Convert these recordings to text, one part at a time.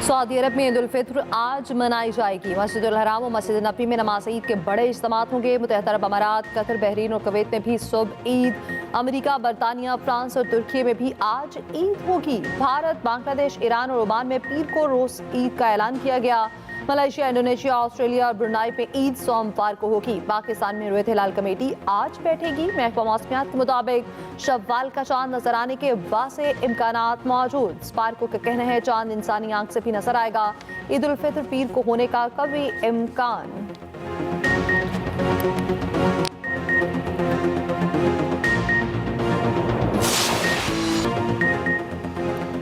Saudi अरब में ईद उल फित्र आज मनाई जाएगी। मस्जिद उल हराम और मस्जिद नबी में नमाज ईद के बड़े इज्तिमात होंगे। मुत्तहदा अरब अमारात, कतर, बहरीन और कुवैत में भी सुबह ईद। अमेरिका, बरतानिया, फ्रांस और तुर्की में भी आज ईद होगी। भारत, बांग्लादेश, ईरान और ओमान में पीर को रोज ईद का ऐलान किया गया। मलेशिया, इंडोनेशिया, ऑस्ट्रेलिया और ब्रुनाई में ईद सोमवार को होगी। पाकिस्तान में रुयत हिलाल कमेटी आज बैठेगी। महकमा मौसमियात के मुताबिक शव्वाल का चांद नजर आने के वासे इम्कानात मौजूद। स्पार्को का कहना है चांद इंसानी आंख से भी नजर आएगा। ईद उल फित्र पीर को होने का कभी इम्कान।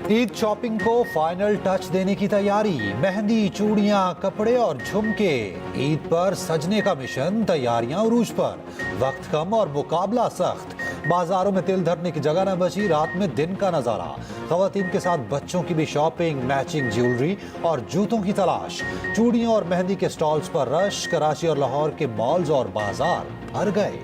ईद शॉपिंग को फाइनल टच देने की तैयारी। मेहंदी, चूड़ियां, कपड़े और झुमके। ईद पर सजने का मिशन, तैयारियां उरूज पर। वक्त कम और मुकाबला सख्त। बाजारों में तिल धरने की जगह न बची। रात में दिन का नजारा। खवातीन के साथ बच्चों की भी शॉपिंग, मैचिंग ज्वेलरी और जूतों की तलाश। चूड़ियों और मेहंदी के स्टॉल्स पर रश। कराची और लाहौर के मॉल्स और बाजार भर गए।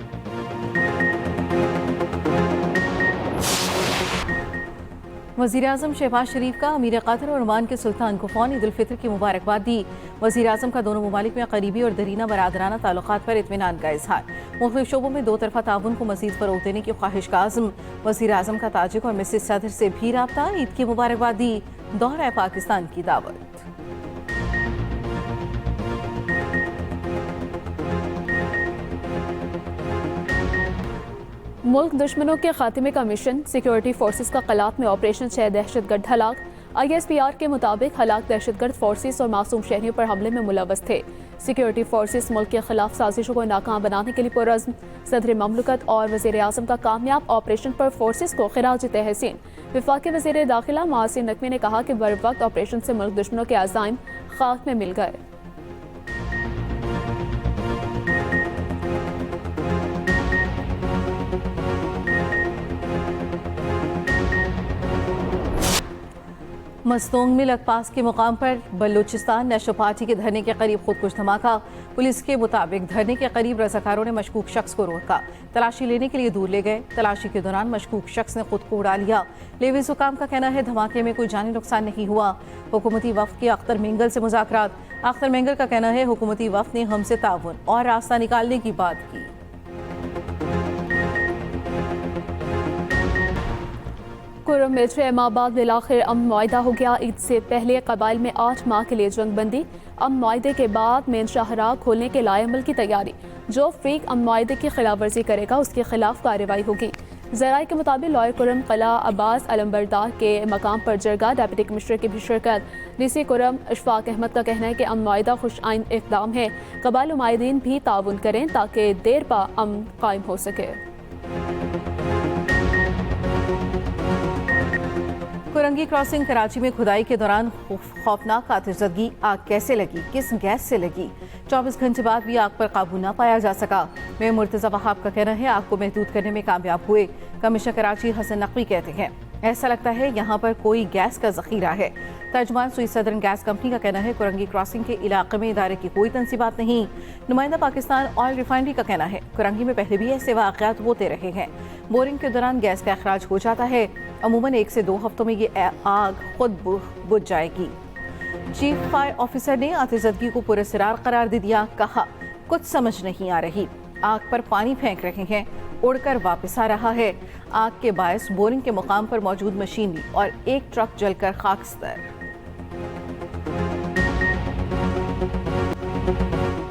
वज़ीर-ए-आज़म शहबाज शरीफ का अमीर कतर और ओमान के सुल्तान को फ़ौन ईद उल फित्र की मुबारकबाद दी। वज़ीर-ए-आज़म का दोनों ममालिक में करीबी और दरीना बरादराना ताल्लुकात पर इत्मीनान का इजहार। मुख्तलिफ शोबों में दो तरफा ताउन को मज़ीद फ़रोग़ देने की ख्वाहिश का आज़म। वज़ीर-ए-आज़म का ताजिक और मिसिस सदर से भी राब्ता। ईद की मुबारकबाद दी। दौरा पाकिस्तान की दावत। मुल्क दुश्मनों के खात्मे का मिशन। सिक्योरिटी फोर्सेस का कलात में ऑपरेशन 6 दहशतगर्द हलाक। ISPR के मुताबिक हलाक दहशतगर्द फोर्सेस और मासूम शहरियों पर हमले में मुलव्वस थे। सिक्योरिटी फोर्सेस मुल्क के खिलाफ साजिशों को नाकाम बनाने के लिए पुरअज़्म। सदर ममलकत और वज़ीर-ए-आज़म का कामयाब ऑपरेशन पर फोर्सेस को खिराज तहसीन। वफाकी वज़ीर दाखिला मोहसिन नकवी ने कहा कि बर वक्त ऑपरेशन से मुल्क दुश्मनों के अज़ाइम खाक में मिल गए। मस्तोंग में लकपास के मुकाम पर बलूचिस्तान नेशनल पार्टी के धरने के करीब खुदकुश धमाका। पुलिस के मुताबिक धरने के करीब रज़ाकारों ने मशकूक शख्स को रोका। तलाशी लेने के लिए दूर ले गए। तलाशी के दौरान मशकूक शख्स ने खुद को उड़ा लिया। लेविस हुकाम का कहना है धमाके में कोई जानी नुकसान नहीं हुआ। हुकूमती वफ़द के अख्तर मेंगल से मुज़ाकरात। अख्तर मेंगल का कहना है हुकूमती वफ़द ने हमसे ताउन और रास्ता निकालने की बात की। कुर्रम मिलिट्री इमाबाद में आखिर अमन मुआहिदा हो गया। ईद से पहले कबाइल में 8 माह के लिए जंग बंदी। अमन मुआहिदे के बाद मेन शाहराह खोलने के लाएमल की तैयारी। जो फ्रीक अमन मुआहिदे की खिलाफ वर्जी करेगा उसके खिलाफ कार्रवाई होगी। ज़राए के मुताबिक लॉयर कुर्रम कला अब्बास अलम्बरदार के मकाम पर जरगा। डिप्टी कमिश्नर की भी शिरकत। DC कुर्रम अशफाक अहमद का कहना है कि अमन मुआहिदा खुश आइन इक़दाम है। कबाइल नुमाइंदीन भी ताउन करें ताकि देर पा अमन कायम हो सके। कुरंगी क्रॉसिंग कराची में खुदाई के दौरान खौफनाक आतिशज़दगी। आग कैसे लगी, किस गैस से लगी? 24 घंटे बाद भी आग पर काबू न पाया जा सका। मेयर मुर्तज़ा वहाब का कहना है आग को महदूद करने में कामयाब हुए। कमिश्नर कराची हसन नकवी कहते हैं ऐसा लगता है यहाँ पर कोई गैस का जखीरा है। तर्जुमान सुई सदर्न गैस कंपनी का कहना है कुरंगी क्रॉसिंग के इलाके में इदारे की कोई तंसीबात नहीं। नुमाइंदा पाकिस्तान ऑयल रिफाइनरी का कहना है कुरंगी में पहले भी ऐसे वाक़यात होते रहे हैं। बोरिंग के दौरान गैस का अखराज हो जाता है। अमूमन 1 से 2 हफ्तों में ये आग खुद बुझ जाएगी। चीफ फायर ऑफिसर ने आतिशज़दगी को पुरअसरार करार दे दिया। कहा कुछ समझ नहीं आ रही। आग पर पानी फेंक रहे हैं, उड़कर वापस आ रहा है। आग के बायस बोरिंग के मुकाम पर मौजूद मशीनरी और एक ट्रक जलकर खाकस्तर।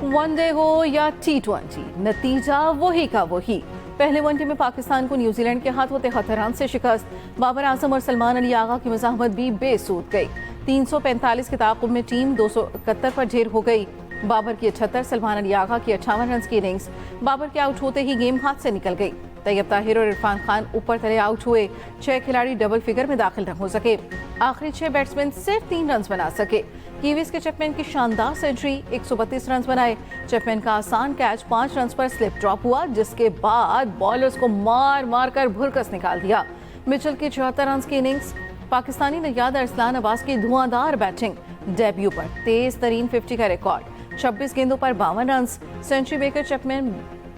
वनडे हो या T20, नतीजा वही का वही। पहले वनडे में पाकिस्तान को न्यूजीलैंड के हाथों 73 रन से शिकस्त। बाबर आजम और सलमान अली आगा की मज़ाहमत भी बेसूद गई। 345 के ताक़ुब में टीम 271 पर ढेर हो गई। बाबर की 78, सलमान अली आगा की 58 रन की इनिंग्स। बाबर के आउट होते ही गेम हाथ से निकल गई। तैयब ताहिर और इरफान खान ऊपर तले आउट हुए। 6 खिलाड़ी डबल फिगर में दाखिल न हो सके। आखिरी 6 बैट्समैन सिर्फ 3 रन बना सके। कीवीज के चैपमैन की शानदार सेंचुरी, 132 रन बनाए। चैपमैन का आसान कैच 5 रन पर स्लिप ड्रॉप हुआ, जिसके बाद बॉलर्स को मार मार कर भुरकस निकाल दिया। मिचेल की 74 रन की इनिंग्स। पाकिस्तानी नैयाद अरसलान अब्बास की धुआंधार बैटिंग। डेब्यू पर तेज तरीन 50 का रिकॉर्ड। 26 गेंदों पर 52 रन। सेंचुरी बेकर Chapman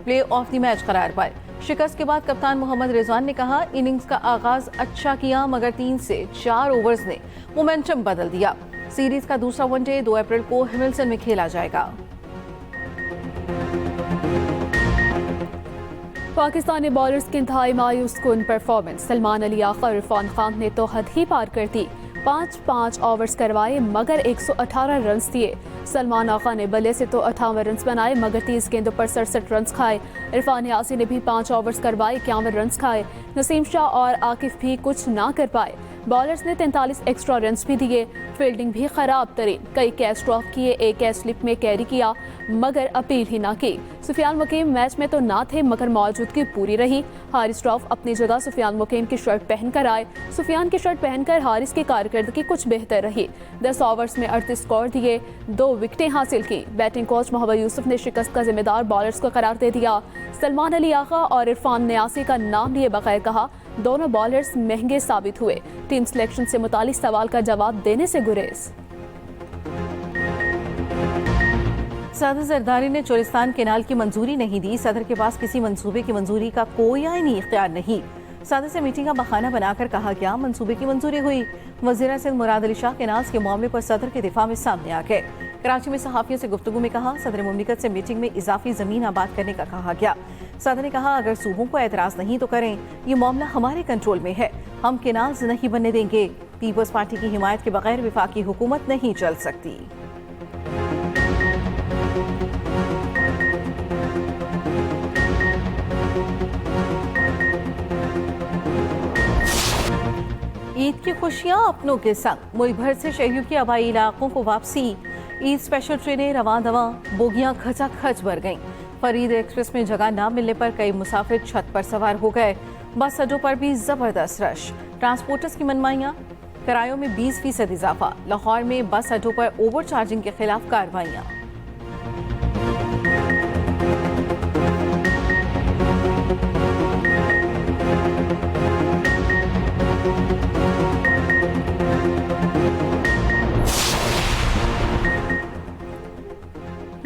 player of the match करार पाए। शिकस्त के बाद कप्तान मोहम्मद रिजवान ने कहा इनिंग्स का आगाज अच्छा किया मगर 3 से 4 ओवर्स ने मोमेंटम बदल दिया। सीरीज का दूसरा वनडे 2 अप्रैल को हिमिल्टन में खेला जाएगा। पाकिस्तानी बॉलर्स की इंतहाई मायूस कुन परफॉर्मेंस। सलमान अली आगा और इरफान खान ने तो हद ही पार कर दी। 5 ओवर्स करवाए मगर 118 रन दिए। सलमान आगा ने बल्ले से तो 58 रन बनाए मगर 30 गेंदों पर 67 रन खाए। इरफान यासी ने भी 5 ओवर्स करवाए 51 रन खाए। नसीम शाह और आकिफ भी कुछ ना कर पाए। बॉलर्स ने 43 एक्स्ट्रा रन भी दिए। फील्डिंग भी खराब तरीन, कई कैच ड्रॉप किए, एक कैच स्लिप में कैरी किया मगर अपील ही ना की। सुफियान मुकीम मैच में तो ना थे मगर मौजूदगी पूरी रही। हारिस रऊफ अपनी जगह सुफियान मुकीम की शर्ट पहनकर आए। सुफियान की शर्ट पहनकर हारिस की कारकर्दगी कुछ बेहतर रही। 10 ओवर्स में 38 स्कोर दिए, 2 विकेटें हासिल की। बैटिंग कोच मोहम्मद यूसुफ ने शिकस्त का जिम्मेदार बॉलर्स को करार दे दिया। सलमान अली आगा और इरफान न्यासी का नाम लिए बगैर कहा दोनों बॉलर्स महंगे साबित हुए। टीम सिलेक्शन से मुतालिक सवाल का जवाब देने से गुरेज। सदर जरदारी ने चोलिस्तान केनाल की मंजूरी नहीं दी। सदर के पास किसी मंसूबे की मंजूरी का कोई आईनी इख्तियार नहीं। सदर से मीटिंग का बहाना बनाकर कहा गया मंसूबे की मंजूरी हुई। वज़ीर सिंध मुराद अली शाह केनाल्स के मामले पर सदर के दिफा में सामने आ गए। कराची में सहाफ़ियों से गुफ्तगू में कहा सदर मुमलिकत से मीटिंग में इजाफी ज़मीन आबाद करने का कहा गया। सदर ने कहा अगर सूबों को एतराज़ नहीं तो करें, ये मामला हमारे कंट्रोल में है, हम केनाल्स नहीं बनने देंगे। पीपल्स पार्टी की हिमायत के बगैर विफाकी हुकूमत नहीं चल सकती। ईद की खुशियां अपनों के संग। मुल्क भर से शहरियों के आबाई इलाकों को वापसी। ईद स्पेशल ट्रेनें रवां दवां, बोगियां खचाखच भर गईं। फरीद एक्सप्रेस में जगह न मिलने पर कई मुसाफिर छत पर सवार हो गए। बस अड्डों पर भी जबरदस्त रश। ट्रांसपोर्टर्स की मनमाइयां, किरायों में 20% इजाफा। लाहौर में बस अड्डों पर ओवर चार्जिंग के खिलाफ कार्रवाइयां।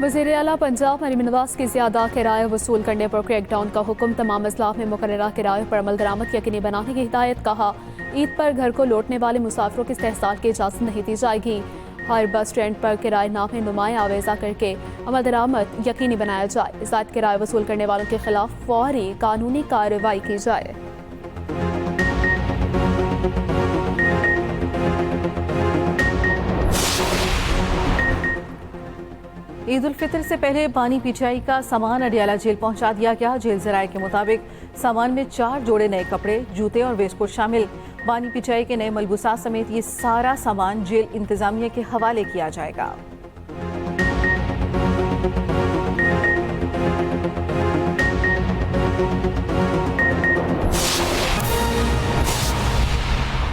वज़ीर आला पंजाब मरीम नवाज की ज़्यादा किराया वसूल करने पर क्रैकडाउन का हुक्म। तमाम अजलाफ में मुकर्ररा किराए पर अमल दरामद यकीनी बनाने की हिदायत। कहा ईद पर घर को लौटने वाले मुसाफिरों की इस्तेहसाल की इजाज़त नहीं दी जाएगी। हर बस स्टैंड पर किराए नामे नुमाया आवेजा करके अमल दरामद यकीनी बनाया जाए। ज़ायद किराया वसूल करने वालों के खिलाफ फौरी कानूनी कार्रवाई की जाए। ईद उल फितर से पहले बानी पीटीआई का सामान अडियाला जेल पहुंचा दिया गया। जेल जराये के मुताबिक सामान में 4 जोड़े नए कपड़े, जूते और वेस्टकोट शामिल। बानी पीटीआई के नए मलबूसात समेत ये सारा सामान जेल इंतजामिया के हवाले किया जाएगा।